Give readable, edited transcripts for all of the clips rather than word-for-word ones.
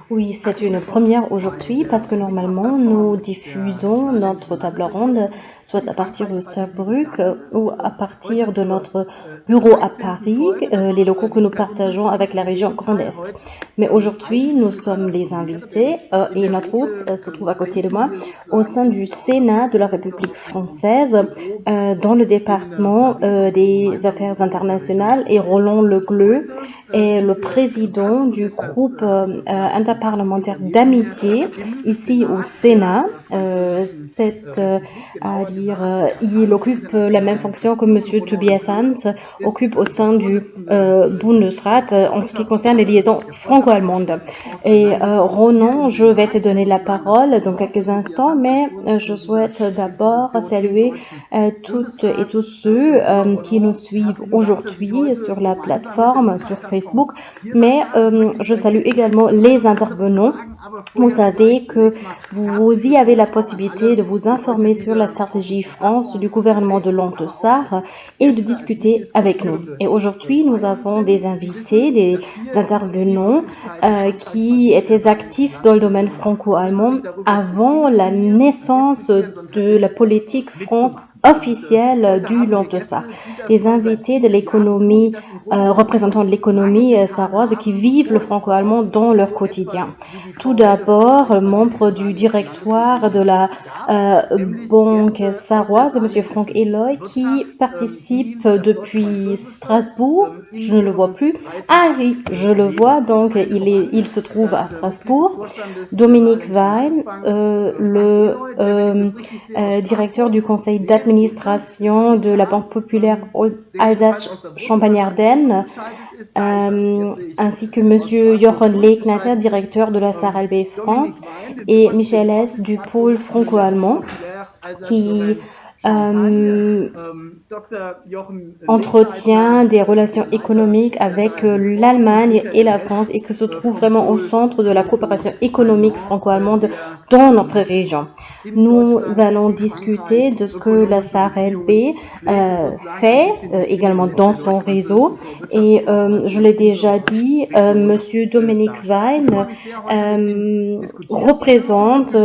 Oui, c'est une première aujourd'hui parce que normalement, nous diffusons notre table ronde soit à partir de Saarbrück ou à partir de notre bureau à Paris, les locaux que nous partageons avec la région Grand Est. Mais aujourd'hui, nous sommes les invités et notre hôte se trouve à côté de moi au sein du Sénat de la République française dans le département des affaires internationales et Roland Le Gleut est le président du groupe interparlementaire d'amitié ici au Sénat. Il occupe la même fonction que Monsieur Tobias Hans occupe au sein du Bundesrat en ce qui concerne les liaisons franco-allemandes. Et Ronan, je vais te donner la parole dans quelques instants, mais je souhaite d'abord saluer toutes et tous ceux qui nous suivent aujourd'hui sur la plateforme, sur Facebook, mais je salue également les intervenants. Vous savez que vous y avez la possibilité de vous informer sur la stratégie France du gouvernement de Lantesar et de discuter avec nous. Et aujourd'hui, nous avons des invités, des intervenants qui étaient actifs dans le domaine franco-allemand avant la naissance de la politique France officielle du Lantesar. Les invités de l'économie, représentants de l'économie sarroise qui vivent le franco-allemand dans leur quotidien. Tout d'abord, membre du directoire de la banque sarroise, M. Franck Eloy, qui participe depuis Strasbourg. Je ne le vois plus. Ah oui, je le vois, donc il se trouve à Strasbourg. Dominique Wein, le directeur du conseil d'administration de la Banque populaire Alsace-Champagne-Ardenne, ainsi que M. Jochen Legnater, directeur de la SARLB France, et Michel S. du pôle franco-allemand, qui entretient des relations économiques avec l'Allemagne et la France et que se trouve vraiment au centre de la coopération économique franco-allemande dans notre région. Nous allons discuter de ce que la SARLB fait également dans son réseau et je l'ai déjà dit, Monsieur Dominique Wein représente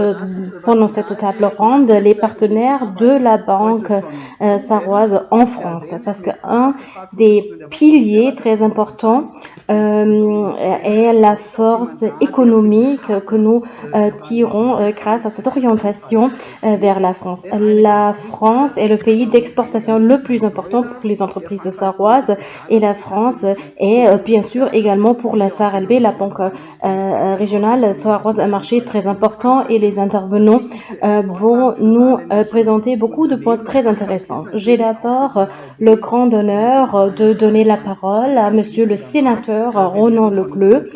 pendant cette table ronde les partenaires de la banque sarroise en France parce qu'un des piliers très importants est la force économique que nous tirons grâce à cette orientation vers la France. La France est le pays d'exportation le plus important pour les entreprises sarroises et la France est bien sûr également pour la SARLB, la banque régionale sarroise, un marché très important et les intervenants vont nous présenter beaucoup de points très intéressants. J'ai d'abord le grand honneur de donner la parole à Monsieur le sénateur Ronan Le Gleut,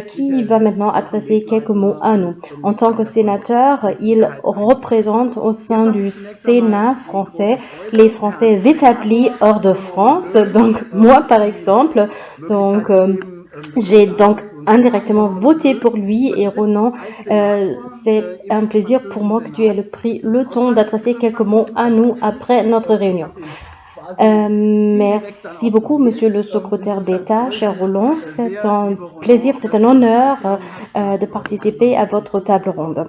qui va maintenant adresser quelques mots à nous. En tant que sénateur, il représente au sein du Sénat français les Français établis hors de France, donc moi par exemple. Donc j'ai donc indirectement voté pour lui et Ronan, c'est un plaisir pour moi que tu aies pris le temps d'adresser quelques mots à nous après notre réunion. Merci beaucoup, Monsieur le secrétaire d'État, cher Roland. C'est un plaisir, c'est un honneur de participer à votre table ronde.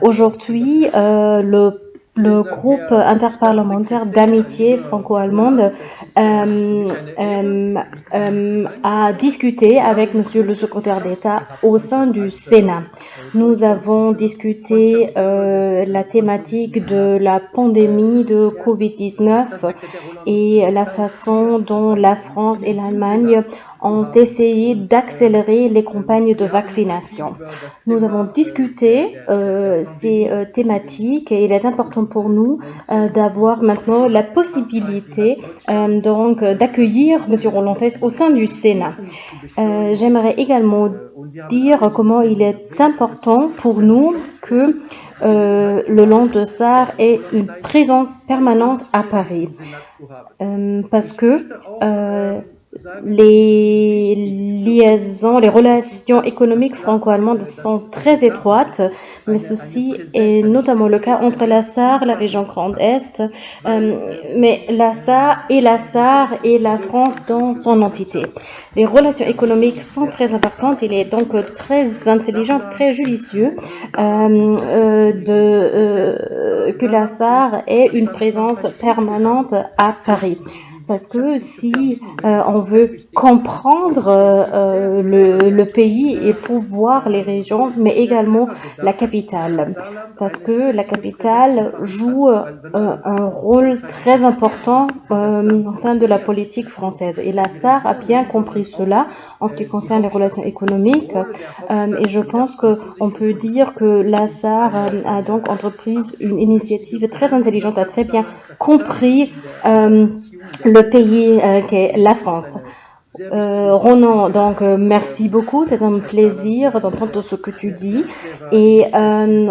Aujourd'hui, le groupe interparlementaire d'amitié franco-allemande a discuté avec Monsieur le secrétaire d'État au sein du Sénat. Nous avons discuté la thématique de la pandémie de Covid-19 et la façon dont la France et l'Allemagne ont essayé d'accélérer les campagnes de vaccination. Nous avons discuté ces thématiques et il est important pour nous d'avoir maintenant la possibilité donc d'accueillir M. Rolantes au sein du Sénat. J'aimerais également dire comment il est important pour nous que le Lantesar ait une présence permanente à Paris. Parce que les liaisons, les relations économiques franco-allemandes sont très étroites, mais ceci est notamment le cas entre la Sarre, la région Grand Est, mais la Sarre et la France dans son entité. Les relations économiques sont très importantes. Il est donc très intelligent, très judicieux que la Sarre ait une présence permanente à Paris. Parce que si on veut comprendre le pays, il faut voir les régions, mais également la capitale. Parce que la capitale joue un rôle très important au sein de la politique française. Et la Sarre a bien compris cela en ce qui concerne les relations économiques. Et je pense qu'on peut dire que la Sarre a donc entrepris une initiative très intelligente, a très bien compris le pays qu'est la France. Ronan, donc merci beaucoup, c'est un plaisir d'entendre ce que tu dis. Et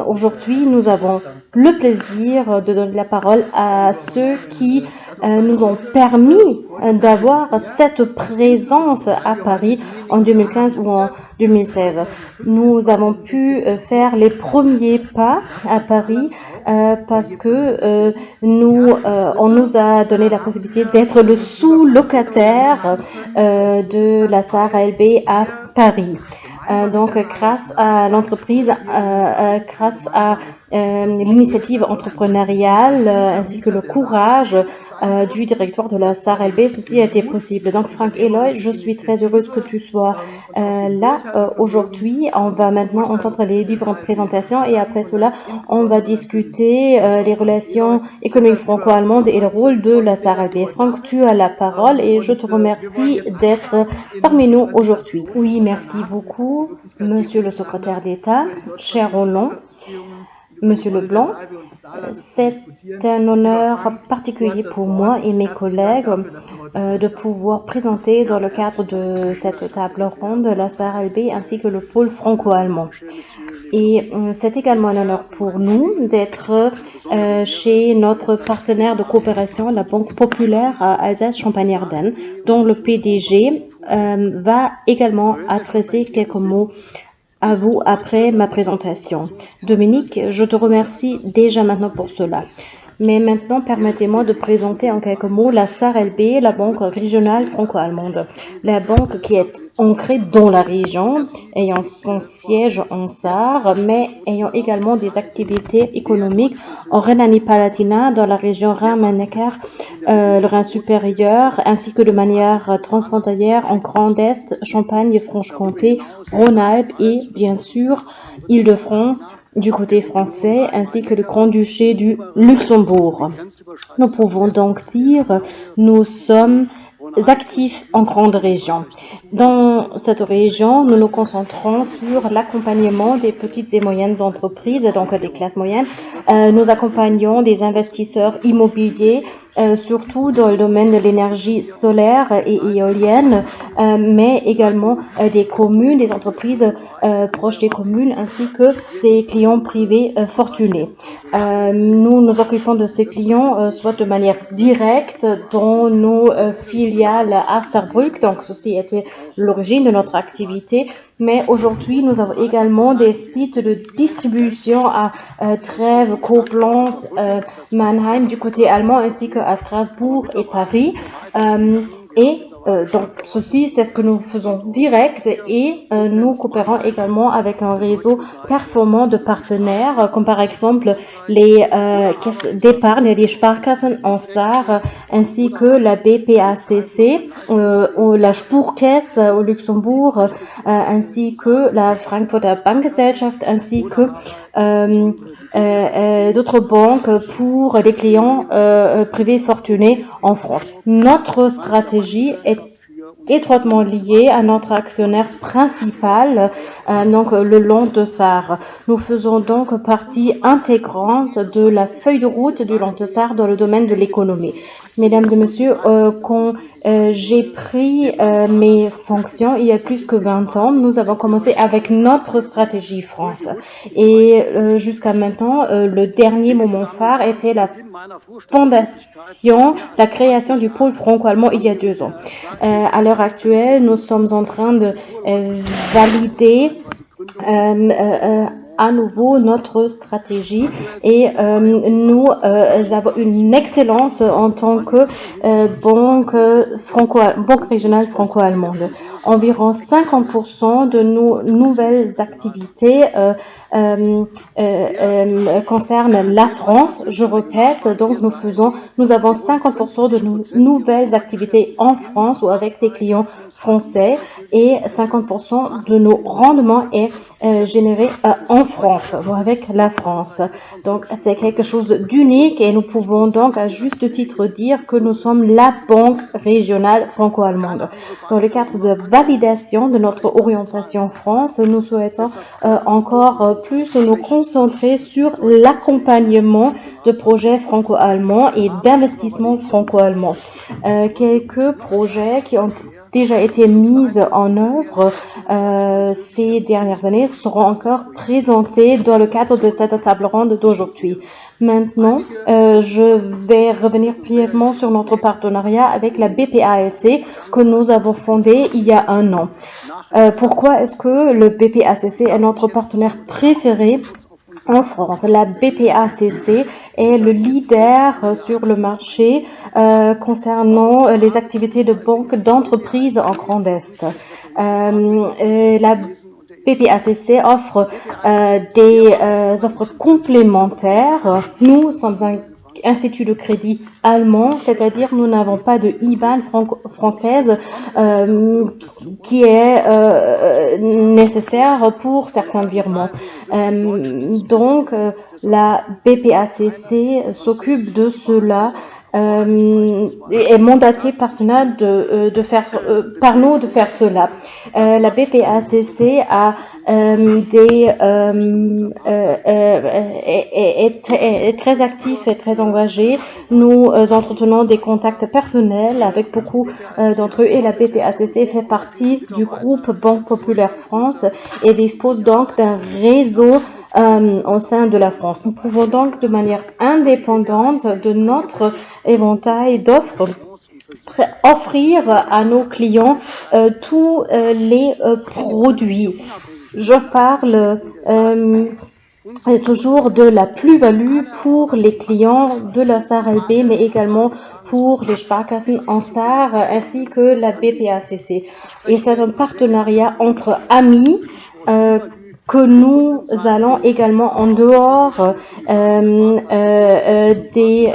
aujourd'hui, nous avons le plaisir de donner la parole à ceux qui nous ont permis d'avoir cette présence à Paris en 2015 ou en 2016. Nous avons pu faire les premiers pas à Paris parce que on nous a donné la possibilité d'être le sous-locataire de la Sarre ALB à Paris. Donc, grâce à l'entreprise, grâce à l'initiative entrepreneuriale ainsi que le courage du directoire de la Sarre LB, ceci a été possible. Donc, Frank Eloy, je suis très heureuse que tu sois là aujourd'hui. On va maintenant entendre les différentes présentations et après cela, on va discuter les relations économiques franco-allemandes et le rôle de la Sarre LB. Frank, tu as la parole et je te remercie d'être parmi nous aujourd'hui. Oui, merci beaucoup. Monsieur le secrétaire d'État, cher Roland, Monsieur Leblanc, c'est un honneur particulier pour moi et mes collègues de pouvoir présenter dans le cadre de cette table ronde la Sarre LB ainsi que le pôle franco-allemand. Et c'est également un honneur pour nous d'être chez notre partenaire de coopération, la Banque populaire Alsace-Champagne-Ardenne, dont le PDG va également adresser quelques mots à vous après ma présentation. Dominique, je te remercie déjà maintenant pour cela. Mais maintenant, permettez-moi de présenter en quelques mots la Sarre LB, la banque régionale franco-allemande. La banque qui est ancrée dans la région, ayant son siège en Sarre, mais ayant également des activités économiques en Rhénanie-Palatinat, dans la région Rhin-Main-Neckar, le Rhin supérieur, ainsi que de manière transfrontalière en Grand Est, Champagne, Franche-Comté, Rhône-Alpes et, bien sûr, Île-de-France, du côté français, ainsi que le Grand-Duché du Luxembourg. Nous pouvons donc dire nous sommes actifs en grande région. Dans cette région, nous nous concentrons sur l'accompagnement des petites et moyennes entreprises, donc des classes moyennes. Nous accompagnons des investisseurs immobiliers, surtout dans le domaine de l'énergie solaire et éolienne, mais également des communes, des entreprises proches des communes, ainsi que des clients privés fortunés. Nous nous occupons de ces clients soit de manière directe dans nos filiales à Sarrebruck, donc ceci était l'origine de notre activité, mais aujourd'hui nous avons également des sites de distribution à Trèves, Koblenz, Mannheim du côté allemand, ainsi qu'à Strasbourg et Paris. Donc, ceci, c'est ce que nous faisons direct et nous coopérons également avec un réseau performant de partenaires, comme par exemple les caisses d'épargne, les Sparkassen en Sarre, ainsi que la BPACC, la Spurcaisse au Luxembourg, ainsi que la Frankfurter Bankgesellschaft, ainsi que d'autres banques pour des clients privés fortunés en France. Notre stratégie est étroitement lié à notre actionnaire principal, donc le Lantesar. Nous faisons donc partie intégrante de la feuille de route du Lantesar dans le domaine de l'économie. Mesdames et messieurs, quand j'ai pris mes fonctions il y a plus que 20 ans, nous avons commencé avec notre stratégie France. Et jusqu'à maintenant, le dernier moment phare était la fondation, la création du pôle franco-allemand il y a 2 ans. À l'heure actuelle, nous sommes en train de valider à nouveau notre stratégie et nous avons une excellence en tant que banque régionale franco-allemande. Environ 50% de nos nouvelles activités concernent la France. Je répète, donc nous avons 50% de nos nouvelles activités en France ou avec des clients français et 50% de nos rendements est généré en France ou avec la France. Donc c'est quelque chose d'unique et nous pouvons donc à juste titre dire que nous sommes la banque régionale franco-allemande. Dans le cadre de validation de notre orientation France, nous souhaitons encore plus nous concentrer sur l'accompagnement de projets franco-allemands et d'investissements franco-allemands. Quelques projets qui ont déjà été mis en œuvre ces dernières années seront encore présentés dans le cadre de cette table ronde d'aujourd'hui. Maintenant, je vais revenir brièvement sur notre partenariat avec la BPALC que nous avons fondé il y a 1 an. Pourquoi est-ce que le BPACC est notre partenaire préféré en France? La BPACC est le leader sur le marché concernant les activités de banque d'entreprise en Grand Est. La BPACC offre des offres complémentaires. Nous sommes un institut de crédit allemand, c'est-à-dire nous n'avons pas de IBAN française qui est nécessaire pour certains virements. Donc la BPACC s'occupe de cela. Est mandaté par nous de faire cela. La BPACC est très actif et très engagé. Nous entretenons des contacts personnels avec beaucoup d'entre eux et la BPACC fait partie du groupe Banque Populaire France et dispose donc d'un réseau au sein de la France. Nous pouvons donc de manière indépendante de notre éventail d'offres offrir à nos clients tous les produits. Je parle toujours de la plus-value pour les clients de la SAR-LB, mais également pour les Sparkassen en SAR ainsi que la BPACC. Et c'est un partenariat entre amis que nous allons également en dehors des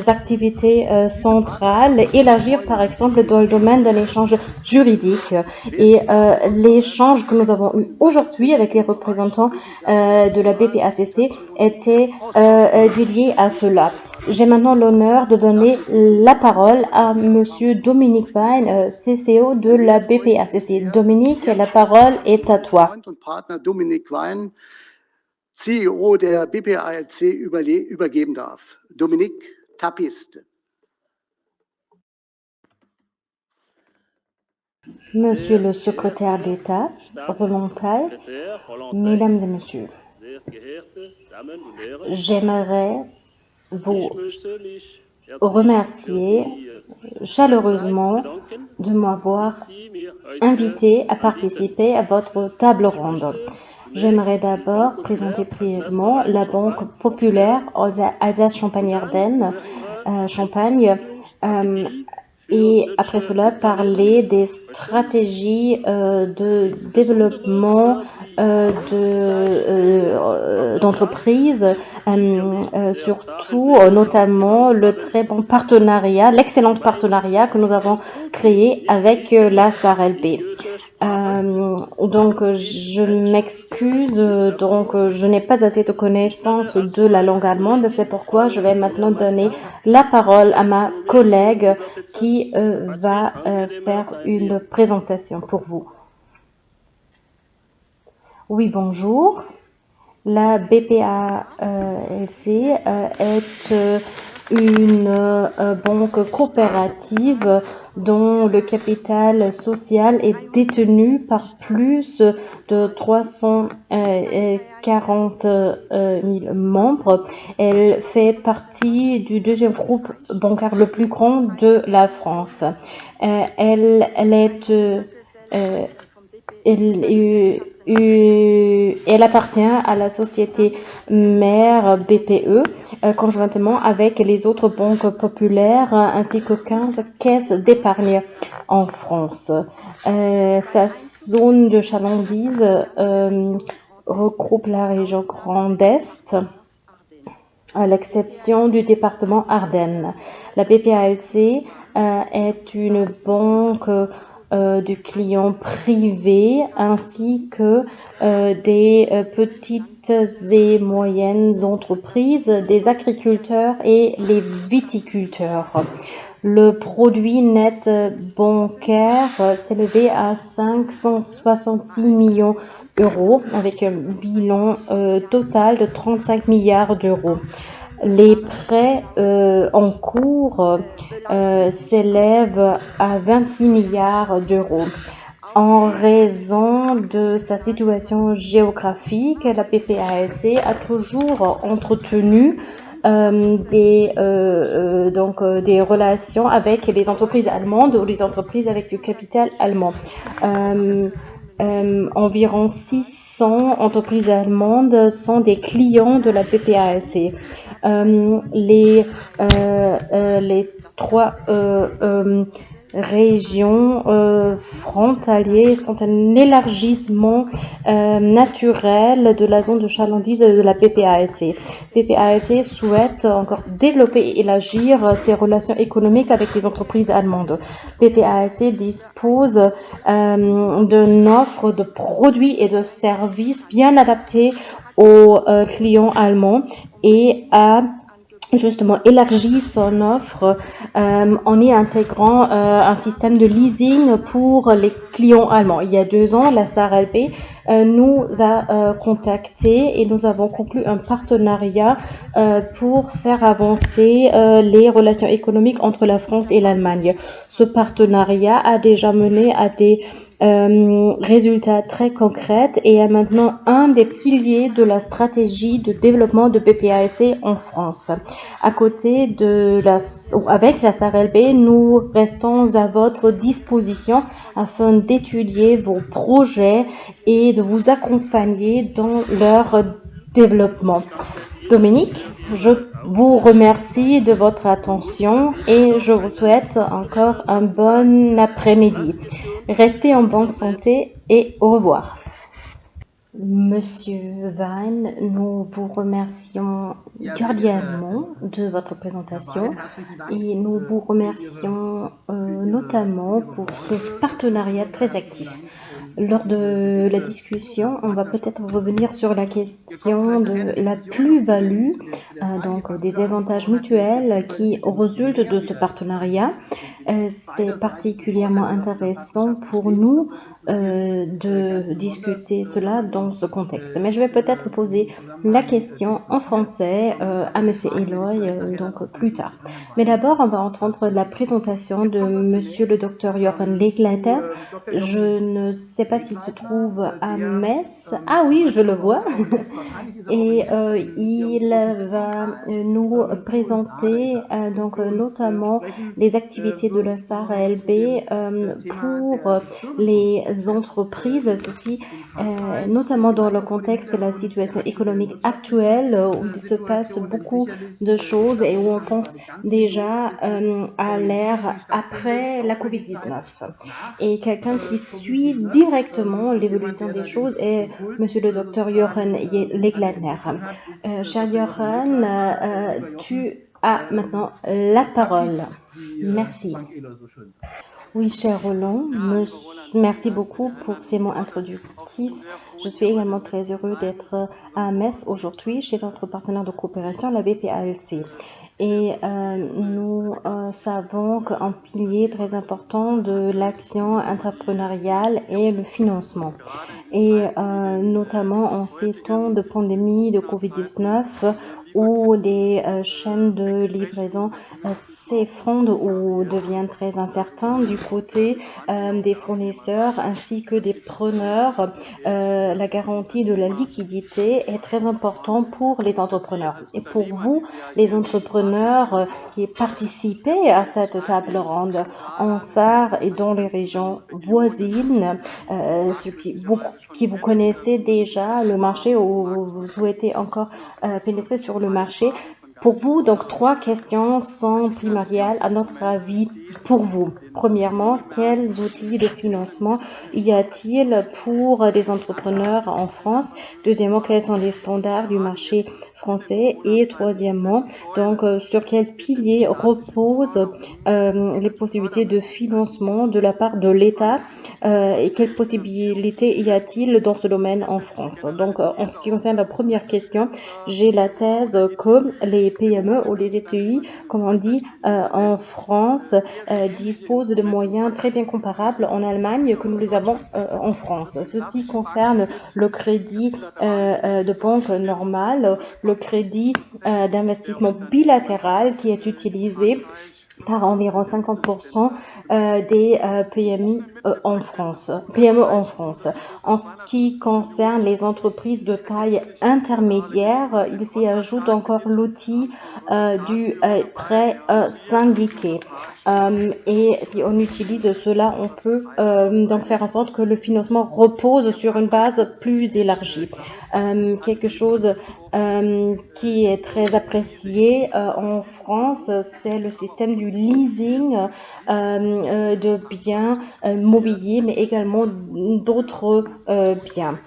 activités centrales élargir par exemple dans le domaine d'un échange juridique et l'échange que nous avons eu aujourd'hui avec les représentants de la BPACC était dédié à cela. J'ai maintenant l'honneur de donner la parole à Monsieur Dominique Wein, CCO de la BPACC. Dominique, la parole est à toi. Dominique Wein, CEO der BPALC übergeben darf. Dominique, ta piste. Monsieur le secrétaire d'État, Roland Thijs, mesdames et messieurs, j'aimerais vous remercier chaleureusement de m'avoir invité à participer à votre table ronde. J'aimerais d'abord présenter brièvement la Banque Populaire Alsace-Champagne-Ardenne, Champagne, et après cela parler des stratégies de développement d'entreprises, surtout notamment le très bon partenariat, l'excellent partenariat que nous avons créé avec la SAR-LB. Donc, je m'excuse, je n'ai pas assez de connaissances de la langue allemande, c'est pourquoi je vais maintenant donner la parole à ma collègue qui va faire une présentation pour vous. Oui, bonjour. La BPALC est une banque coopérative dont le capital social est détenu par plus de 340 000 membres. Elle fait partie du deuxième groupe bancaire le plus grand de la France. Elle appartient à la société mère BPE, conjointement avec les autres banques populaires ainsi que 15 caisses d'épargne en France. Sa zone de chalandise regroupe la région Grand Est, à l'exception du département Ardennes. La BPALC est une banque de clients privés ainsi que des petites et moyennes entreprises, des agriculteurs et les viticulteurs. Le produit net bancaire s'élevait à 566 millions d'euros avec un bilan total de 35 milliards d'euros. Les prêts en cours s'élèvent à 26 milliards d'euros. En raison de sa situation géographique, la BPALC a toujours entretenu des relations avec les entreprises allemandes ou les entreprises avec du capital allemand. Environ 600 entreprises allemandes sont des clients de la BPALC. Les trois régions frontalières sont un élargissement naturel de la zone de chalandise de la BPALC. BPALC souhaite encore développer et élargir ses relations économiques avec les entreprises allemandes. BPALC dispose d'une offre de produits et de services bien adaptés aux clients allemands et a justement élargi son offre en y intégrant un système de leasing pour les clients allemands. Il y a 2 ans, la SARLB nous a contactés et nous avons conclu un partenariat pour faire avancer les relations économiques entre la France et l'Allemagne. Ce partenariat a déjà mené à des résultats très concrets et est maintenant un des piliers de la stratégie de développement de BPALC en France. À côté avec la SARLB, nous restons à votre disposition afin d'étudier vos projets et de vous accompagner dans leur développement. Dominique, je vous remercie de votre attention et je vous souhaite encore un bon après-midi. Restez en bonne santé et au revoir. Monsieur Wein, nous vous remercions cordialement de votre présentation et nous vous remercions notamment pour ce partenariat très actif. Lors de la discussion, on va peut-être revenir sur la question de la plus-value, donc des avantages mutuels qui résultent de ce partenariat. C'est particulièrement intéressant pour nous de discuter cela dans ce contexte. Mais je vais peut-être poser la question en français à Monsieur Eloy donc plus tard. Mais d'abord, on va entendre la présentation de Monsieur le Dr Jochen Legleiter. Je ne sais pas s'il se trouve à Metz. Ah oui, je le vois. Et il va nous présenter donc notamment les activités de la SARLB pour les entreprises, ceci notamment dans le contexte de la situation économique actuelle où il se passe beaucoup de choses et où on pense déjà à l'ère après la Covid-19. Et quelqu'un qui suit directement l'évolution des choses est Monsieur le Dr Jochen Legleiter. Cher Jochen, tu as maintenant la parole. Merci. Oui, cher Roland, merci beaucoup pour ces mots introductifs. Je suis également très heureux d'être à Metz aujourd'hui chez notre partenaire de coopération, la BPALC. Et nous savons qu'un pilier très important de l'action entrepreneuriale est le financement. Et notamment en ces temps de pandémie de Covid-19 où les chaînes de livraison s'effondrent ou deviennent très incertains du côté des fournisseurs ainsi que des preneurs. La garantie de la liquidité est très importante pour les entrepreneurs. Et pour vous, les entrepreneurs qui participez à cette table ronde en SAR et dans les régions voisines, qui vous connaissez déjà le marché ou vous souhaitez encore pénétrer sur le marché. Pour vous, donc, 3 questions sont primordiales à notre avis pour vous. Premièrement, quels outils de financement y a-t-il pour des entrepreneurs en France? Deuxièmement, quels sont les standards du marché français? Et troisièmement, donc, sur quel pilier reposent les possibilités de financement de la part de l'État et quelles possibilités y a-t-il dans ce domaine en France? Donc, en ce qui concerne la première question, j'ai la thèse que les PME ou les ETI, comme on dit en France, disposent de moyens très bien comparables en Allemagne que nous les avons en France. Ceci concerne le crédit de banque normal, le crédit d'investissement bilatéral qui est utilisé par environ 50% des PME en France. En ce qui concerne les entreprises de taille intermédiaire, il s'y ajoute encore l'outil du prêt syndiqué. Et si on utilise cela, on peut donc faire en sorte que le financement repose sur une base plus élargie. Quelque chose qui est très apprécié en France, c'est le système du leasing de biens mobiliers, mais également d'autres biens.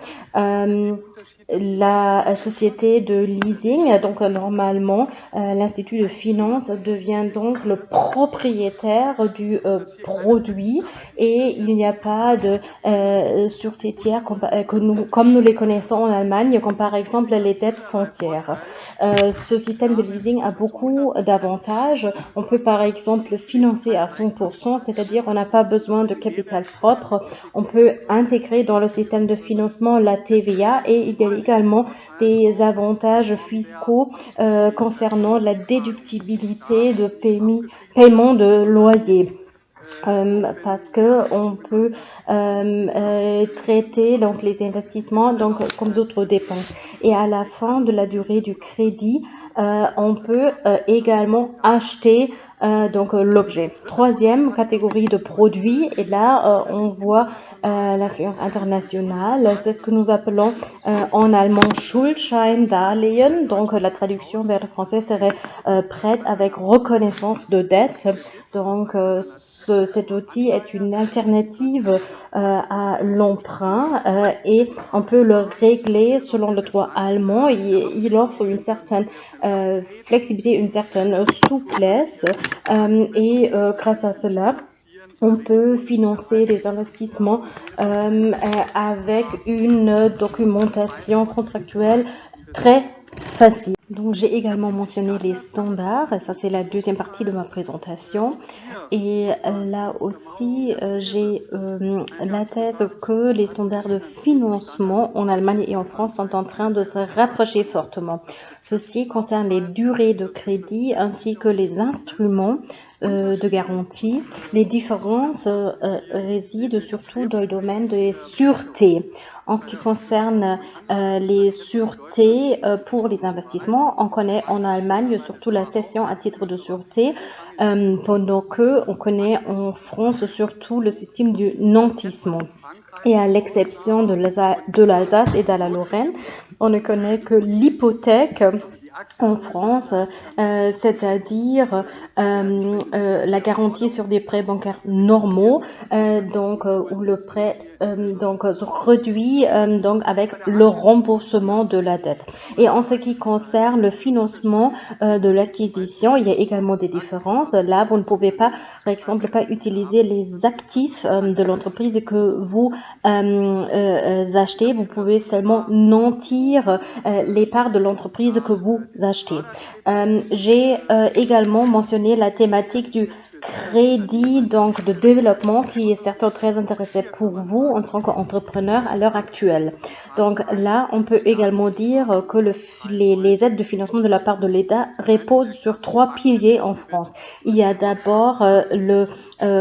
La société de leasing, donc normalement, l'Institut de finance devient donc le propriétaire du produit et il n'y a pas de sûreté tiers comme nous les connaissons en Allemagne, comme par exemple les dettes foncières. Ce système de leasing a beaucoup d'avantages. On peut par exemple financer à 100%, c'est-à-dire on n'a pas besoin de capital propre. On peut intégrer dans le système de financement la TVA et il y a également des avantages fiscaux concernant la déductibilité de paiement de loyer. Parce que on peut traiter donc les investissements donc comme d'autres dépenses et à la fin de la durée du crédit on peut également acheter donc l'objet. Troisième catégorie de produits, et là on voit l'influence internationale, c'est ce que nous appelons en allemand Schuldscheindarlehen, donc la traduction vers le français serait prête avec reconnaissance de dette. Donc cet outil est une alternative à l'emprunt et on peut le régler selon le droit allemand. Il offre une certaine flexibilité, une certaine souplesse et grâce à cela, on peut financer des investissements avec une documentation contractuelle très facile. Donc j'ai également mentionné les standards, et ça c'est la deuxième partie de ma présentation. Et là aussi, j'ai la thèse que les standards de financement en Allemagne et en France sont en train de se rapprocher fortement. Ceci concerne les durées de crédit ainsi que les instruments de garantie. Les différences résident surtout dans le domaine des sûretés. En ce qui concerne les sûretés pour les investissements, on connaît en Allemagne surtout la cession à titre de sûreté, pendant que on connaît en France surtout le système du nantissement. Et à l'exception de l'Alsace et de la Lorraine, on ne connaît que l'hypothèque en France, c'est-à-dire la garantie sur des prêts bancaires normaux, donc où le prêt donc réduit donc avec le remboursement de la dette. Et en ce qui concerne le financement de l'acquisition, il y a également des différences. Là, vous ne pouvez pas, par exemple, pas utiliser les actifs de l'entreprise que vous achetez. Vous pouvez seulement nantir les parts de l'entreprise que vous achetez. J'ai également mentionné la thématique du crédit donc de développement qui est certainement très intéressé pour vous en tant qu'entrepreneur à l'heure actuelle. Donc là, on peut également dire que les aides de financement de la part de l'État reposent sur 3 piliers en France. Il y a d'abord le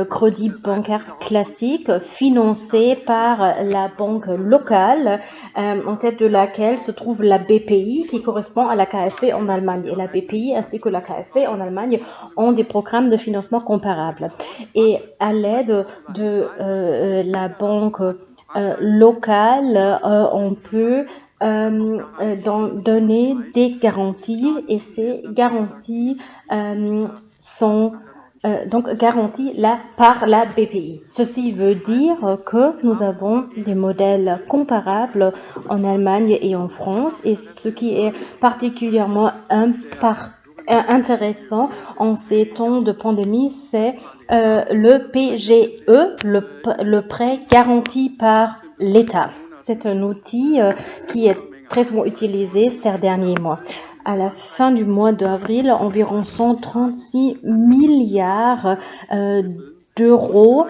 crédit bancaire classique financé par la banque locale en tête de laquelle se trouve la BPI qui correspond à la KfW en Allemagne. Et la BPI ainsi que la KfW en Allemagne ont des programmes de financement comparables. Et à l'aide de la banque locale, on peut donner des garanties et ces garanties sont donc garanties là par la BPI. Ceci veut dire que nous avons des modèles comparables en Allemagne et en France et ce qui est particulièrement intéressant en ces temps de pandémie, c'est le PGE, le prêt garanti par l'État. C'est un outil qui est très souvent utilisé ces derniers mois. À la fin du mois d'avril, environ 136 milliards d'euros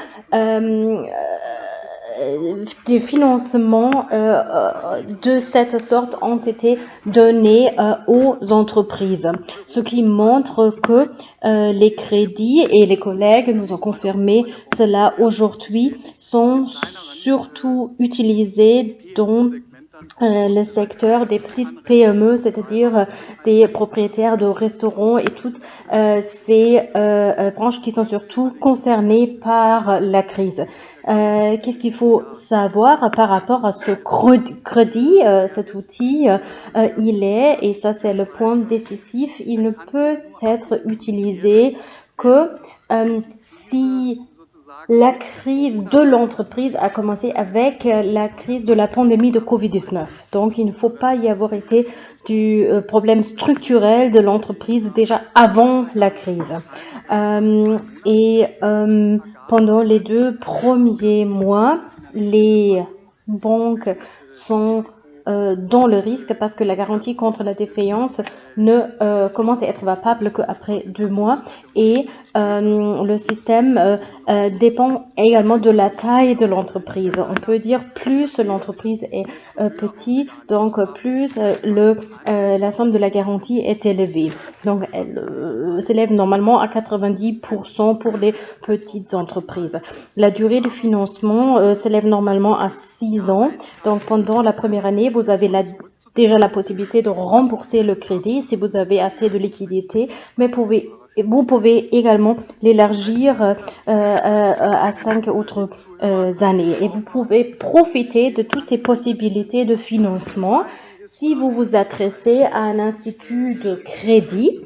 des financements de cette sorte ont été donnés aux entreprises, ce qui montre que les crédits, et les collègues nous ont confirmé cela aujourd'hui, sont surtout utilisés dans le secteur des petites PME, c'est-à-dire des propriétaires de restaurants et toutes ces branches qui sont surtout concernées par la crise. Qu'est-ce qu'il faut savoir par rapport à ce crédit, cet outil, il est, et ça c'est le point décisif, il ne peut être utilisé que si la crise de l'entreprise a commencé avec la crise de la pandémie de Covid-19. Donc, il ne faut pas y avoir été du problème structurel de l'entreprise déjà avant la crise. Pendant les 2 premiers mois, les banques sont dans le risque parce que la garantie contre la défaillance ne commence à être valable qu'après 2 mois et le système dépend également de la taille de l'entreprise. On peut dire plus l'entreprise est petite, donc plus la somme de la garantie est élevée. Donc elle s'élève normalement à 90% pour les petites entreprises. La durée du financement s'élève normalement à 6 ans. Donc pendant la première année, vous avez déjà la possibilité de rembourser le crédit si vous avez assez de liquidité, mais vous pouvez également l'élargir à 5 autres années. Et vous pouvez profiter de toutes ces possibilités de financement si vous vous adressez à un institut de crédit.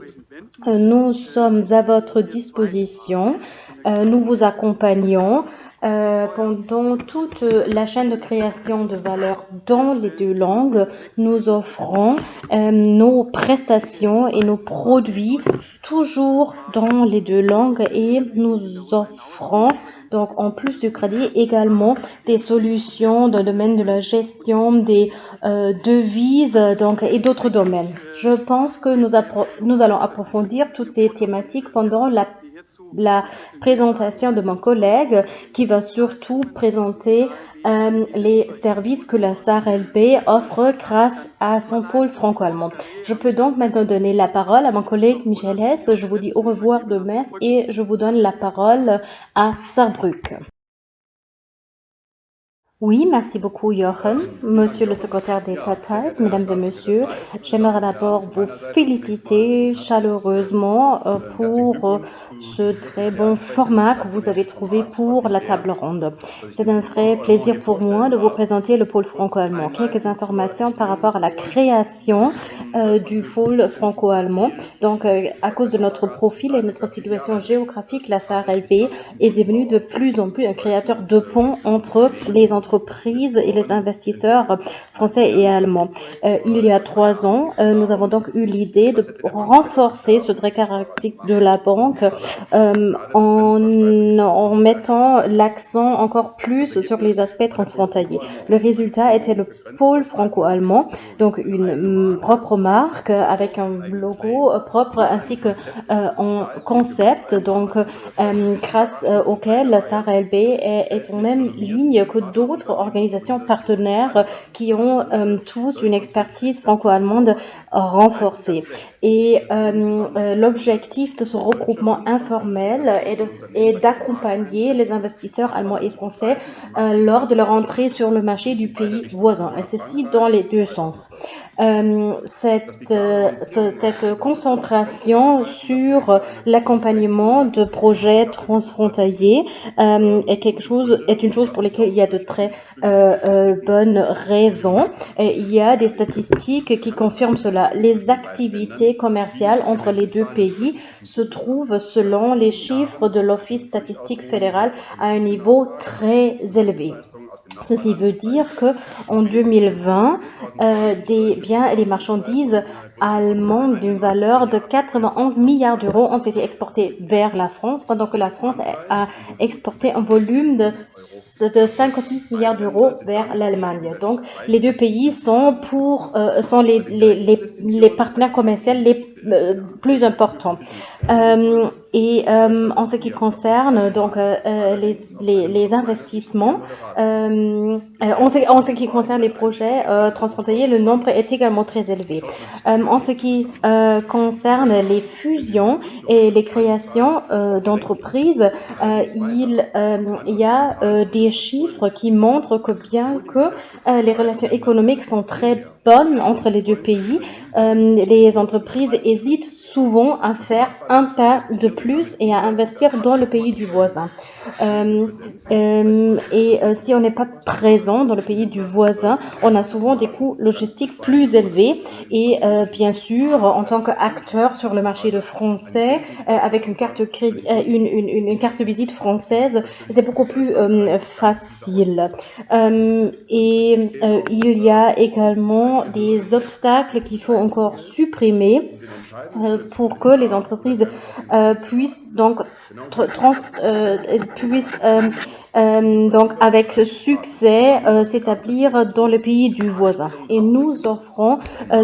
Nous sommes à votre disposition. Nous vous accompagnons pendant toute la chaîne de création de valeur dans les 2 langues. Nous offrons nos prestations et nos produits toujours dans les 2 langues et nous offrons donc en plus du crédit également des solutions dans le domaine de la gestion des devises et d'autres domaines. Je pense que nous allons approfondir toutes ces thématiques pendant la présentation de mon collègue qui va surtout présenter les services que la SARLB offre grâce à son pôle franco-allemand. Je peux donc maintenant donner la parole à mon collègue Michel Hess. Je vous dis au revoir de Metz et je vous donne la parole à Saarbrück. Oui, merci beaucoup, Jochen. Monsieur le secrétaire d'État Thijs, mesdames et messieurs, j'aimerais d'abord vous féliciter chaleureusement pour ce très bon format que vous avez trouvé pour la table ronde. C'est un vrai plaisir pour moi de vous présenter le pôle franco-allemand. Quelques informations par rapport à la création du pôle franco-allemand. Donc, à cause de notre profil et notre situation géographique, la SARLB est devenue de plus en plus un créateur de ponts entre les entreprises entreprises et les investisseurs français et allemands. Il y a 3 ans, nous avons donc eu l'idée de renforcer ce trait caractéristique de la banque en mettant l'accent encore plus sur les aspects transfrontaliers. Le résultat était le pôle franco-allemand, donc une propre marque avec un logo propre ainsi que un concept, donc grâce auquel SARLB est en même ligne que d'autres organisations partenaires qui ont tous une expertise franco-allemande renforcée. Et l'objectif de ce regroupement informel est d'accompagner les investisseurs allemands et français lors de leur entrée sur le marché du pays voisin, et ceci dans les deux sens. Cette concentration sur l'accompagnement de projets transfrontaliers est une chose pour laquelle il y a de très bonnes raisons. Et il y a des statistiques qui confirment cela. Les activités commerciales entre les deux pays se trouvent, selon les chiffres de l'Office statistique fédéral, à un niveau très élevé. Ceci veut dire que en 2020, des biens et des marchandises allemandes d'une valeur de 91 milliards d'euros ont été exportés vers la France, pendant que la France a exporté un volume de 56 milliards d'euros vers l'Allemagne. Donc, les deux pays sont les partenaires commerciaux les plus importants. En ce qui concerne donc les investissements, en ce qui concerne les projets transfrontaliers, le nombre est également très élevé. En ce qui concerne les fusions et les créations d'entreprises, il y a des chiffres qui montrent que bien que les relations économiques sont très bonnes entre les deux pays, les entreprises hésitent souvent à faire un pas de plus et à investir dans le pays du voisin. Si on n'est pas présent dans le pays du voisin, on a souvent des coûts logistiques plus élevés et bien sûr, en tant qu'acteur sur le marché de français, avec une carte visite française, c'est beaucoup plus facile. Il y a également des obstacles qu'il faut encore supprimer pour que les entreprises puissent donc avec succès s'établir dans le pays du voisin. Et nous offrons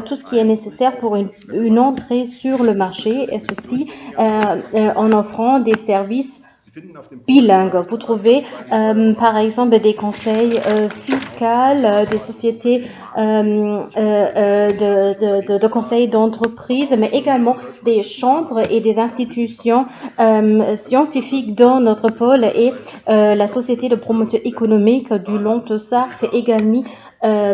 tout ce qui est nécessaire pour une entrée sur le marché, et ceci en offrant des services bilingue. Vous trouvez par exemple des conseils fiscaux, des sociétés de conseils d'entreprise, mais également des chambres et des institutions scientifiques dans notre pôle, et la société de promotion économique du Lontosar fait également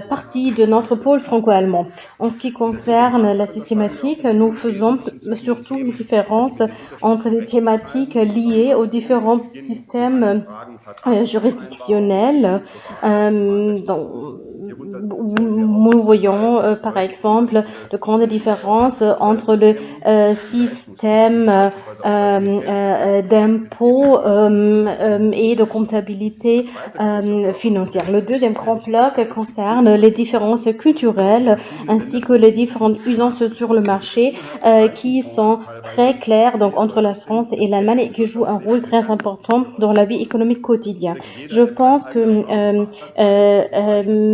partie de notre pôle franco-allemand. En ce qui concerne la systématique, nous faisons surtout une différence entre les thématiques liées aux différents systèmes juridictionnels. Nous voyons par exemple de grandes différences entre le système d'impôt et de comptabilité financière. Le deuxième grand bloc concerne les différences culturelles ainsi que les différentes usances sur le marché qui sont très claires donc entre la France et l'Allemagne et qui jouent un rôle très important dans la vie économique quotidienne. Je pense que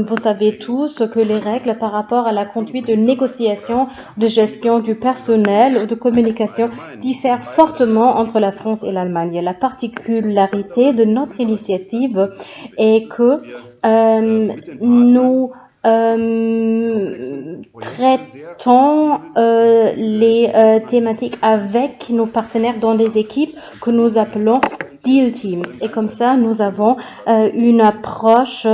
vous savez tous que les règles par rapport à la conduite de négociation, de gestion du personnel ou de communication diffèrent fortement entre la France et l'Allemagne. La particularité de notre initiative est que nous traitons les thématiques avec nos partenaires dans des équipes que nous appelons Deal Teams. Et comme ça, nous avons une approche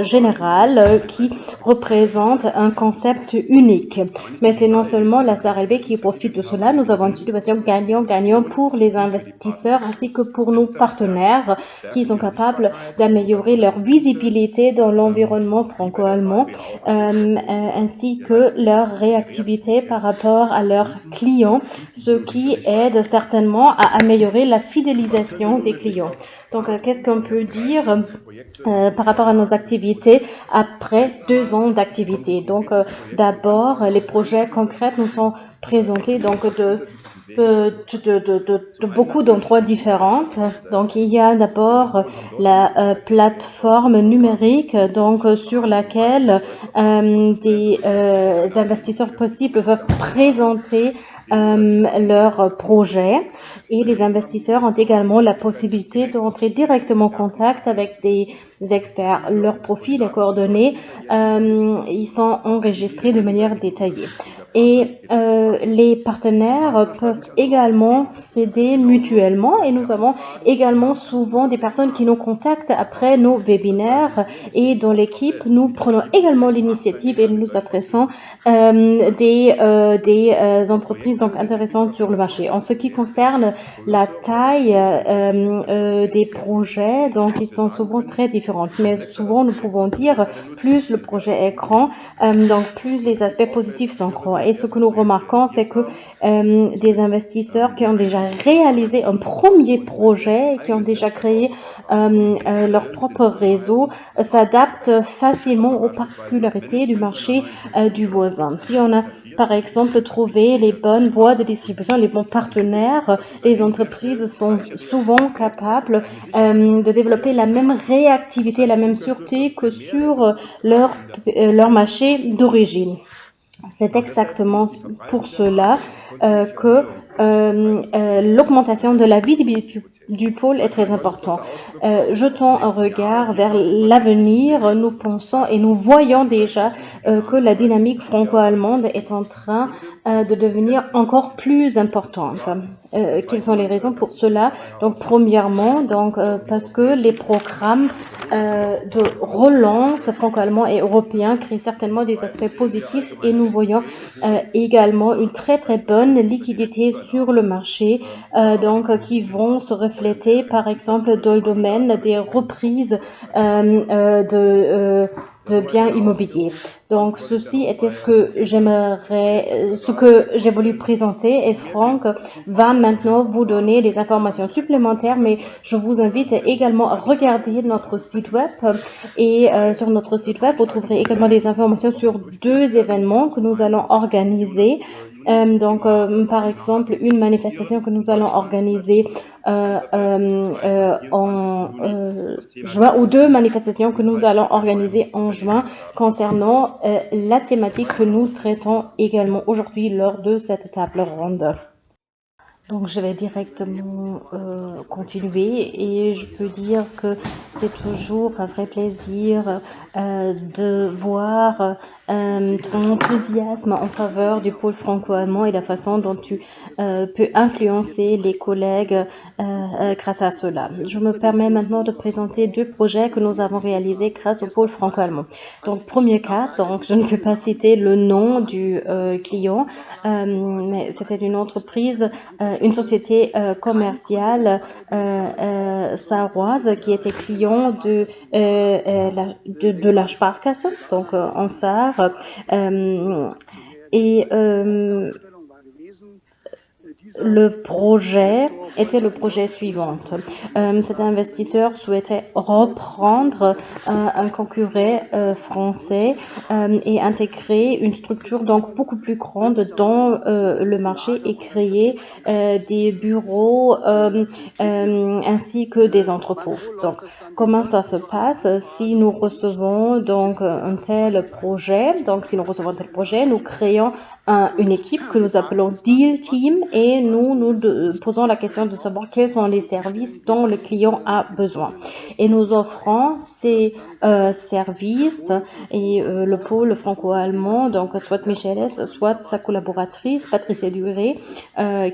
générale qui représente un concept unique. Mais c'est non seulement la SARLB qui profite de cela, nous avons une situation gagnant-gagnant pour les investisseurs ainsi que pour nos partenaires qui sont capables d'améliorer leur visibilité dans l'environnement franco-allemand ainsi que leur réactivité par rapport à leurs clients, ce qui aide certainement à améliorer la fidélisation des clients. Donc, qu'est-ce qu'on peut dire par rapport à nos activités après 2 ans d'activité? Donc, d'abord, les projets concrets nous sont présentés donc de beaucoup d'endroits différents. Donc, il y a d'abord la plateforme numérique donc sur laquelle des investisseurs possibles peuvent présenter leurs projets, et les investisseurs ont également la possibilité d'entrer directement en contact avec des experts. Leurs profils et coordonnées ils sont enregistrés de manière détaillée. Et les partenaires peuvent également s'aider mutuellement, et nous avons également souvent des personnes qui nous contactent après nos webinaires, et dans l'équipe, nous prenons également l'initiative et nous adressons des entreprises donc intéressantes sur le marché. En ce qui concerne la taille des projets, donc ils sont souvent très différents, mais souvent nous pouvons dire plus le projet est grand, donc plus les aspects positifs sont grands. Et ce que nous remarquons, c'est que des investisseurs qui ont déjà réalisé un premier projet, qui ont déjà créé leur propre réseau, s'adaptent facilement aux particularités du marché du voisin. Si on a par exemple trouvé les bonnes voies de distribution, les bons partenaires, les entreprises sont souvent capables de développer la même réactivité, la même sûreté que sur leur marché d'origine. C'est exactement pour cela que l'augmentation de la visibilité du pôle est très important. Jetons un regard vers l'avenir. Nous pensons et nous voyons déjà que la dynamique franco-allemande est en train de devenir encore plus importante. Quelles sont les raisons pour cela? Donc, premièrement, parce que les programmes de relance franco-allemand et européen créent certainement des aspects positifs, et nous voyons également une très très bonne liquidité sur le marché, qui vont se refléter par exemple dans le domaine des reprises de biens immobiliers. Donc, ceci était ce que j'ai voulu présenter, et Franck va maintenant vous donner des informations supplémentaires, mais je vous invite également à regarder notre site web, et sur notre site web, vous trouverez également des informations sur 2 événements que nous allons organiser. Par exemple, une manifestation que nous allons organiser en juin, ou 2 manifestations que nous allons organiser en juin concernant la thématique que nous traitons également aujourd'hui lors de cette table ronde. Donc, je vais directement continuer, et je peux dire que c'est toujours un vrai plaisir de voir ton enthousiasme en faveur du pôle franco-allemand et la façon dont tu peux influencer les collègues grâce à cela. Je me permets maintenant de présenter 2 projets que nous avons réalisés grâce au pôle franco-allemand. Donc, premier cas, donc je ne peux pas citer le nom du client, mais c'était une entreprise, une société commerciale sarroise qui était client de la Sparkasse, donc en Sarre, et le projet était le projet suivant. Cet investisseur souhaitait reprendre un concurrent français et intégrer une structure donc beaucoup plus grande dans le marché, et créer des bureaux ainsi que des entrepôts. Donc, comment ça se passe? Si nous recevons donc un tel projet, nous créons une équipe que nous appelons Deal Team, et nous posons la question de savoir quels sont les services dont le client a besoin. Et nous offrons ces services, et le pôle franco-allemand, donc soit Micheles, soit sa collaboratrice Patricia Duré,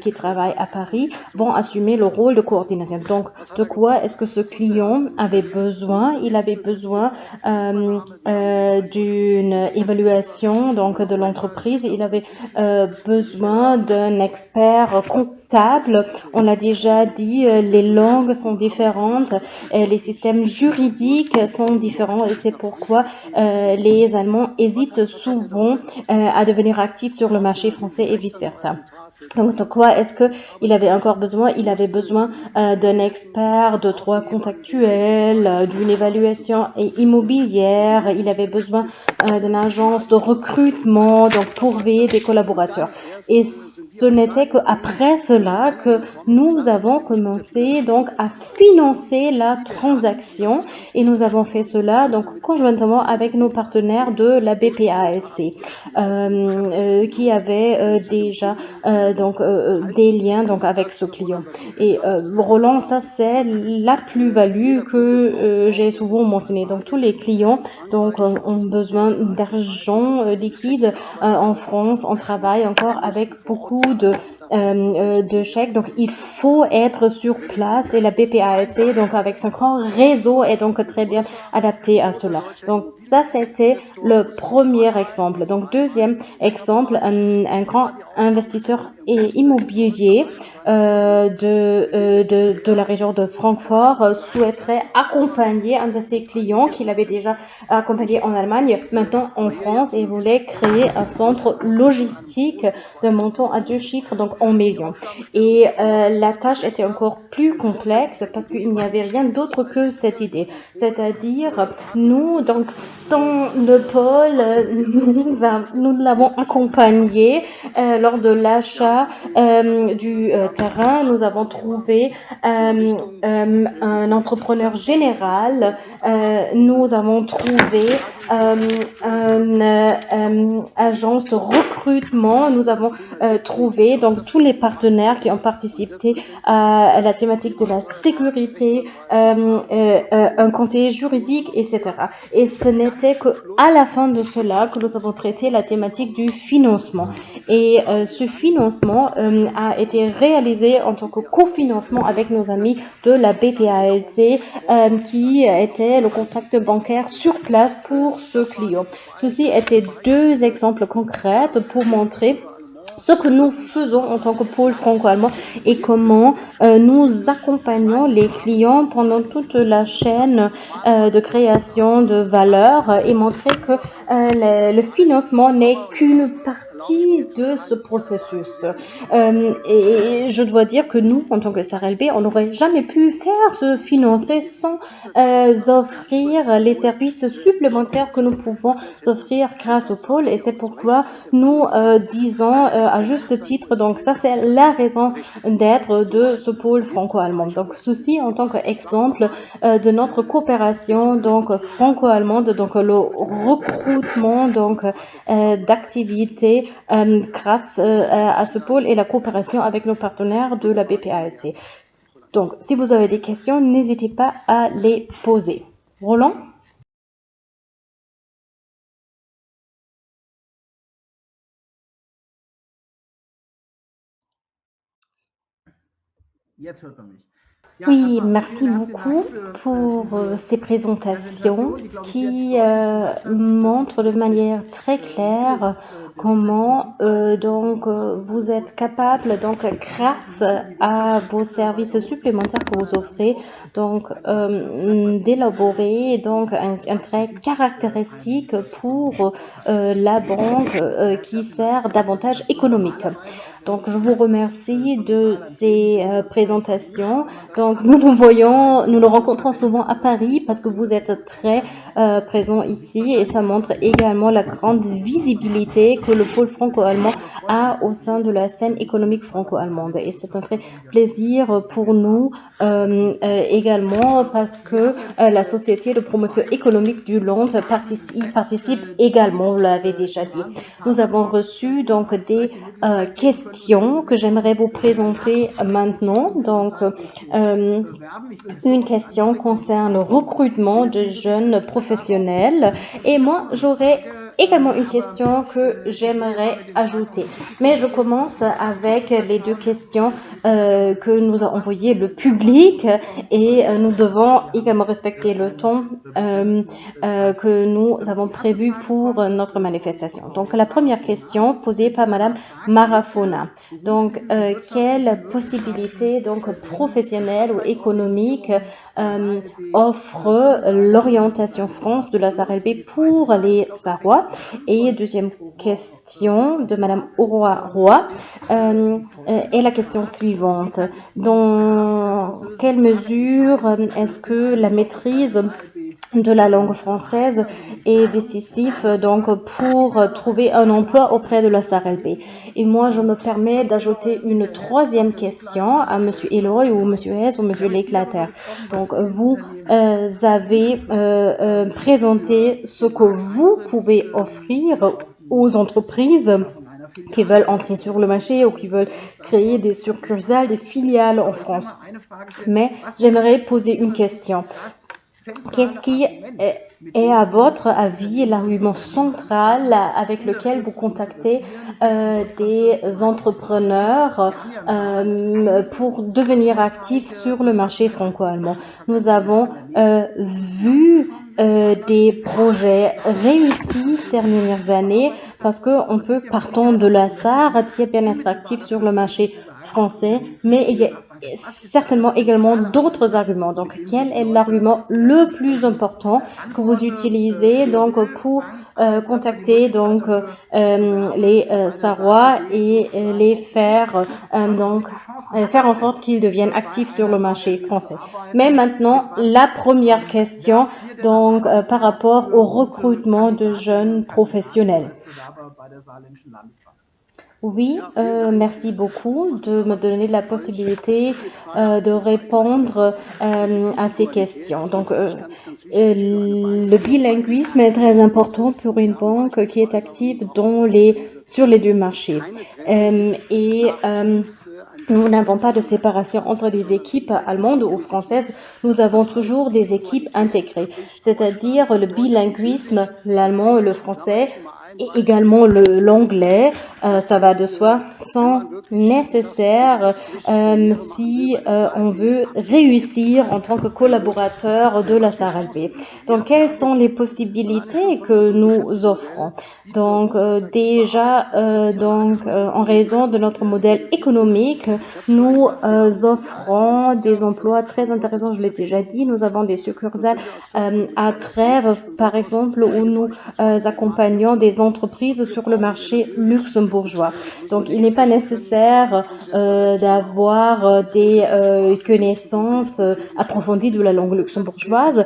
qui travaille à Paris, vont assumer le rôle de coordination. Donc, de quoi est-ce que ce client avait besoin? Il avait besoin d'une évaluation donc de l'entreprise. Il avait besoin d'un expert comptable. On l'a déjà dit, les langues sont différentes, les systèmes juridiques sont différents, et c'est pourquoi les Allemands hésitent souvent à devenir actifs sur le marché français et vice-versa. Donc, de quoi est-ce qu'il avait encore besoin? Il avait besoin d'un expert, de droit contractuel, d'une évaluation immobilière. Il avait besoin d'une agence de recrutement, donc pour des collaborateurs. Et ce n'était qu'après cela que nous avons commencé donc à financer la transaction et nous avons fait cela donc conjointement avec nos partenaires de la BPALC qui avaient déjà des liens donc avec ce client. Et Roland, ça c'est la plus-value que j'ai souvent mentionné. Donc tous les clients donc ont besoin d'argent liquide. En France, on travaille encore avec beaucoup de chèques. Donc il faut être sur place et la BPALC donc avec son grand réseau est donc très bien adapté à cela. Donc ça c'était le premier exemple. Donc deuxième exemple, un grand investisseur immobilier de la région de Francfort souhaiterait accompagner un de ses clients qu'il avait déjà accompagné en Allemagne, maintenant en France, et voulait créer un centre logistique d'un montant à 2 chiffres, donc en millions. Et la tâche était encore plus complexe parce qu'il n'y avait rien d'autre que cette idée. C'est-à-dire, nous, donc, dans le pôle, nous l'avons accompagné lors de l'achat du terrain. Nous avons trouvé un entrepreneur général. Nous avons trouvé une agence de recrutement. Nous avons trouvé donc tous les partenaires qui ont participé à la thématique de la sécurité, un conseiller juridique, etc. Et ce n'était qu'à la fin de cela que nous avons traité la thématique du financement. Et ce financement a été réalisé en tant que cofinancement avec nos amis de la BPALC qui était le contact bancaire sur place pour ce client. Ceci étaient deux exemples concrets pour montrer ce que nous faisons en tant que pôle franco-allemand et comment nous accompagnons les clients pendant toute la chaîne de création de valeur et montrer que le financement n'est qu'une partie de ce processus. Et je dois dire que nous, en tant que SRLB, on n'aurait jamais pu faire ce financer sans offrir les services supplémentaires que nous pouvons offrir grâce au pôle et c'est pourquoi nous disons à juste titre, donc ça c'est la raison d'être de ce pôle franco-allemand. Donc ceci en tant qu'exemple de notre coopération donc franco-allemande, donc le recrutement donc d'activités grâce à ce pôle et la coopération avec nos partenaires de la BPALC. Donc si vous avez des questions, n'hésitez pas à les poser. Roland? Oui, merci beaucoup pour ces présentations qui montrent de manière très claire comment vous êtes capable donc grâce à vos services supplémentaires que vous offrez donc d'élaborer donc un trait caractéristique pour la banque qui sert davantage économique. Donc, je vous remercie de ces présentations. Donc, nous nous rencontrons souvent à Paris parce que vous êtes très présents ici et ça montre également la grande visibilité que le pôle franco-allemand a au sein de la scène économique franco-allemande. Et c'est un vrai plaisir pour nous également parce que la Société de promotion économique du Land participe également, vous l'avez déjà dit. Nous avons reçu donc des questions que j'aimerais vous présenter maintenant. Donc, une question concerne le recrutement de jeunes professionnels. Et moi, j'aurais également une question que j'aimerais ajouter. Mais je commence avec les deux questions que nous a envoyé le public et nous devons également respecter le temps que nous avons prévu pour notre manifestation. Donc, la première question posée par Madame Marafona. Donc, quelle possibilité donc professionnelle ou économique offre l'orientation France de la SARLB pour les Sarrois Et deuxième question de Madame Aurora est la question suivante. Dans quelle mesure est-ce que la maîtrise de la langue française est décisif donc pour trouver un emploi auprès de la SARLP. Et moi, je me permets d'ajouter une troisième question à Monsieur Eloy ou Monsieur S ou Monsieur Leclater. Donc, vous avez présenté ce que vous pouvez offrir aux entreprises qui veulent entrer sur le marché ou qui veulent créer des succursales, des filiales en France. Mais j'aimerais poser une question. Qu'est-ce qui est, à votre avis, l'argument central avec lequel vous contactez des entrepreneurs pour devenir actifs sur le marché franco-allemand? Nous avons vu des projets réussis ces dernières années parce qu'on peut, partant de la SAR, bien être actif sur le marché français, mais il y a certainement également d'autres arguments. Donc, quel est l'argument le plus important que vous utilisez donc pour contacter donc les Sarrois et les faire faire en sorte qu'ils deviennent actifs sur le marché français. Mais maintenant, la première question donc par rapport au recrutement de jeunes professionnels. Oui, merci beaucoup de me donner la possibilité de répondre à ces questions. Donc, le bilinguisme est très important pour une banque qui est active sur les deux marchés. Nous n'avons pas de séparation entre les équipes allemandes ou françaises. Nous avons toujours des équipes intégrées, c'est-à-dire le bilinguisme, l'allemand et le français, et également l'anglais, ça va de soi, sont nécessaires si on veut réussir en tant que collaborateur de la SARLP. Donc, quelles sont les possibilités que nous offrons? Donc, en raison de notre modèle économique, nous offrons des emplois très intéressants, je l'ai déjà dit. Nous avons des succursales à Trèves, par exemple, où nous accompagnons des entreprises sur le marché luxembourgeois. Donc, il n'est pas nécessaire d'avoir des connaissances approfondies de la langue luxembourgeoise.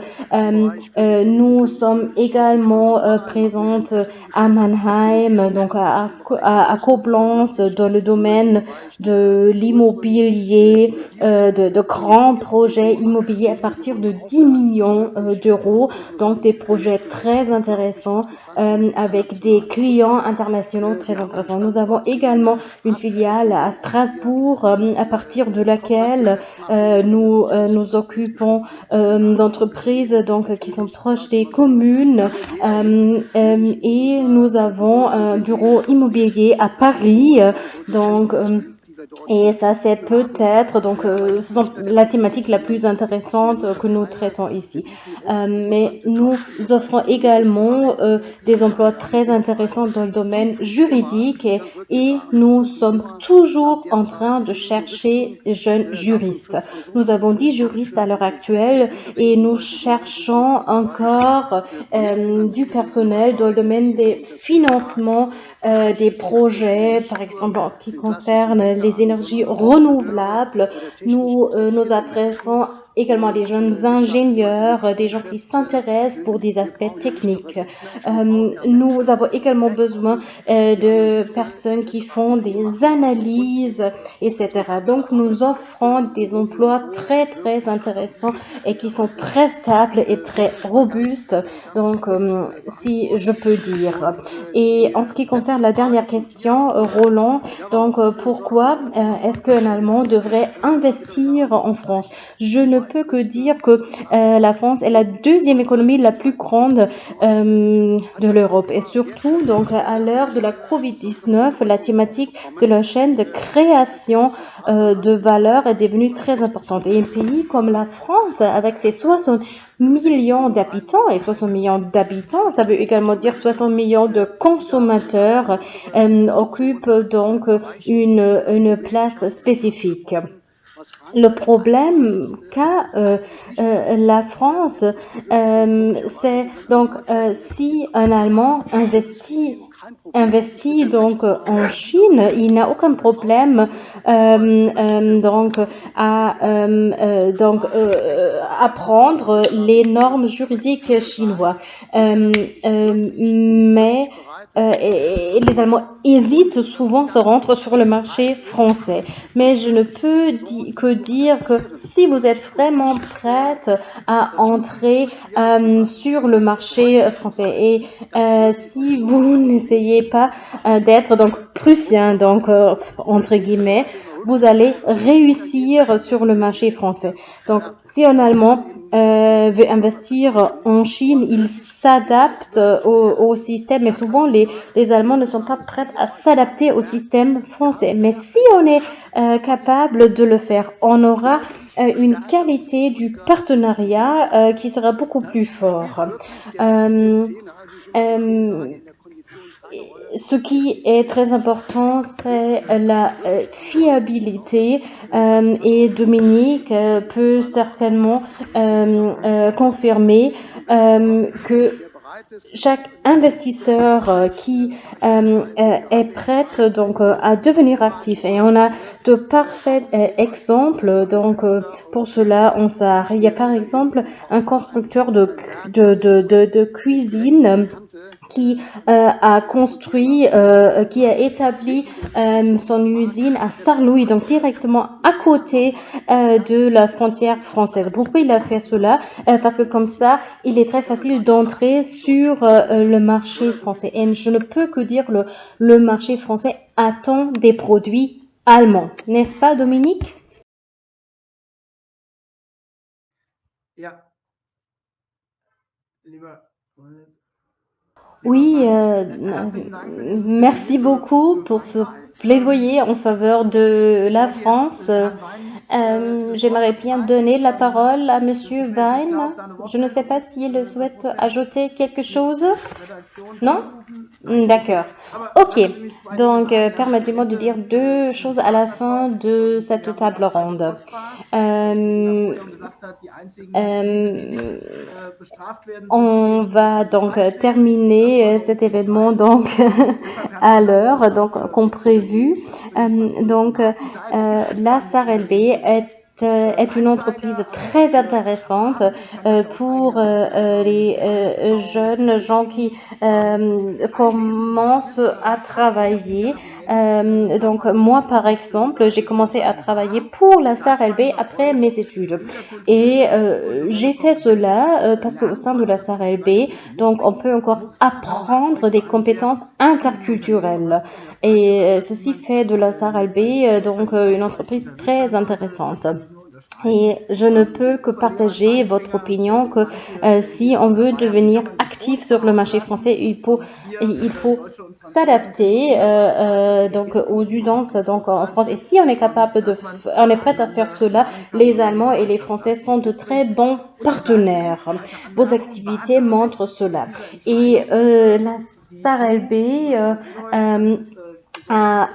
Nous sommes également présentes à Mannheim, donc à Koblenz, dans le domaine de l'immobilier, de grands projets immobiliers à partir de 10 millions d'euros, donc des projets très intéressants avec des clients internationaux très intéressants. Nous avons également une filiale à Strasbourg à partir de laquelle nous nous occupons d'entreprises donc qui sont proches des communes et nous avons un bureau immobilier à Paris donc et ça, c'est peut-être la thématique la plus intéressante que nous traitons ici. Mais nous offrons également des emplois très intéressants dans le domaine juridique et nous sommes toujours en train de chercher des jeunes juristes. Nous avons 10 juristes à l'heure actuelle et nous cherchons encore du personnel dans le domaine des financements des projets, par exemple en ce qui concerne les énergies renouvelables. Nous nous adressons également à des jeunes ingénieurs, des gens qui s'intéressent pour des aspects techniques. Nous avons également besoin de personnes qui font des analyses, etc. Donc, nous offrons des emplois très, très intéressants et qui sont très stables et très robustes, donc, si je peux dire. Et en ce qui concerne la dernière question, Roland, donc, pourquoi est-ce qu'un Allemand devrait investir en France? Je ne peux que dire que la France est la deuxième économie la plus grande de l'Europe et surtout donc à l'heure de la Covid-19, la thématique de la chaîne de création de valeur est devenue très importante. Et un pays comme la France, avec ses 60 millions d'habitants, et 60 millions d'habitants, ça veut également dire 60 millions de consommateurs, occupe donc une place spécifique. Le problème qu'a la France, c'est donc si un Allemand investit donc en Chine, il n'a aucun problème donc apprendre les normes juridiques chinoises. Mais et les Allemands hésitent souvent à se rendre sur le marché français. Mais je ne peux que dire que si vous êtes vraiment prête à entrer sur le marché français et si vous n'essayez pas d'être donc prussien, donc entre guillemets, vous allez réussir sur le marché français. Donc, si un Allemand veut investir en Chine, il s'adapte au système, mais souvent les Allemands ne sont pas prêts à s'adapter au système français. Mais si on est capable de le faire, on aura une qualité du partenariat qui sera beaucoup plus fort. Ce qui est très important, c'est la fiabilité et Dominique peut certainement confirmer que chaque investisseur qui est prêt donc à devenir actif et on a de parfaits exemples donc pour cela on s'arrête. Il y a par exemple un constructeur de cuisine qui a construit, qui a établi son usine à Sarlouis, donc directement à côté de la frontière française. Pourquoi il a fait cela? Parce que comme ça, il est très facile d'entrer sur le marché français. Et je ne peux que dire que le marché français attend des produits allemands. N'est-ce pas, Dominique? Oui, merci beaucoup pour ce plaidoyer en faveur de la France. J'aimerais bien donner la parole à Monsieur Vine. Je ne sais pas s'il souhaite ajouter quelque chose. Non? D'accord. Ok. Donc, permettez-moi de dire deux choses à la fin de cette table ronde. On va donc terminer cet événement donc à l'heure donc comme prévu. La SARLB est une entreprise très intéressante pour les jeunes gens qui commencent à travailler. Donc moi par exemple, j'ai commencé à travailler pour la SARLB après mes études et j'ai fait cela parce qu'au sein de la SARLB, donc on peut encore apprendre des compétences interculturelles et ceci fait de la SARLB donc une entreprise très intéressante. Et je ne peux que partager votre opinion que si on veut devenir actif sur le marché français, il faut s'adapter donc aux usances donc en France. Et si on est on est prêt à faire cela, les Allemands et les Français sont de très bons partenaires. Vos activités montrent cela. Et la SARLB a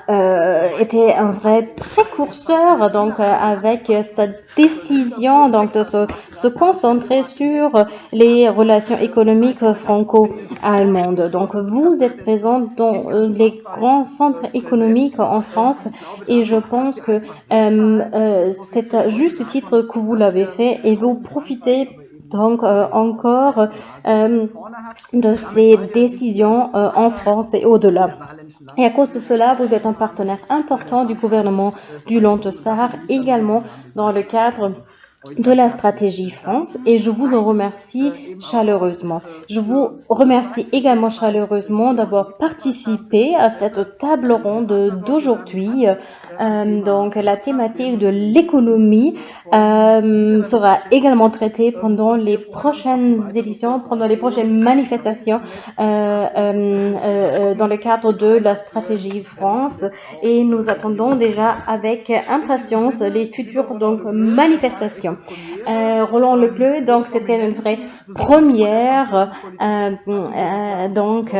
été un vrai précurseur donc avec sa décision donc de se concentrer sur les relations économiques franco-allemandes. Donc vous êtes présent dans les grands centres économiques en France et je pense que c'est à juste titre que vous l'avez fait et vous profitez donc encore de ces décisions en France et au-delà. Et à cause de cela, vous êtes un partenaire important du gouvernement du Long-Sahara, également dans le cadre de la stratégie France et je vous en remercie chaleureusement. Je vous remercie également chaleureusement d'avoir participé à cette table ronde d'aujourd'hui. Donc la thématique de l'économie sera également traitée pendant les prochaines éditions, pendant les prochaines manifestations dans le cadre de la stratégie France et nous attendons déjà avec impatience les futures donc manifestations. Roland Lecleux, donc c'était une vraie première donc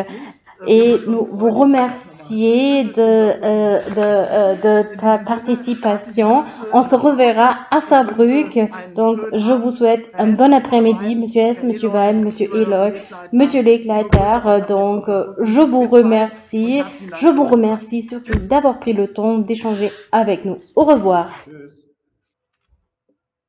et nous vous remercier de ta participation. On se reverra à Saarbrück. Donc, je vous souhaite un bon après-midi, Monsieur S, Monsieur Weil, Monsieur Eloy, Monsieur Legleiter. Donc, je vous remercie. Je vous remercie surtout d'avoir pris le temps d'échanger avec nous. Au revoir.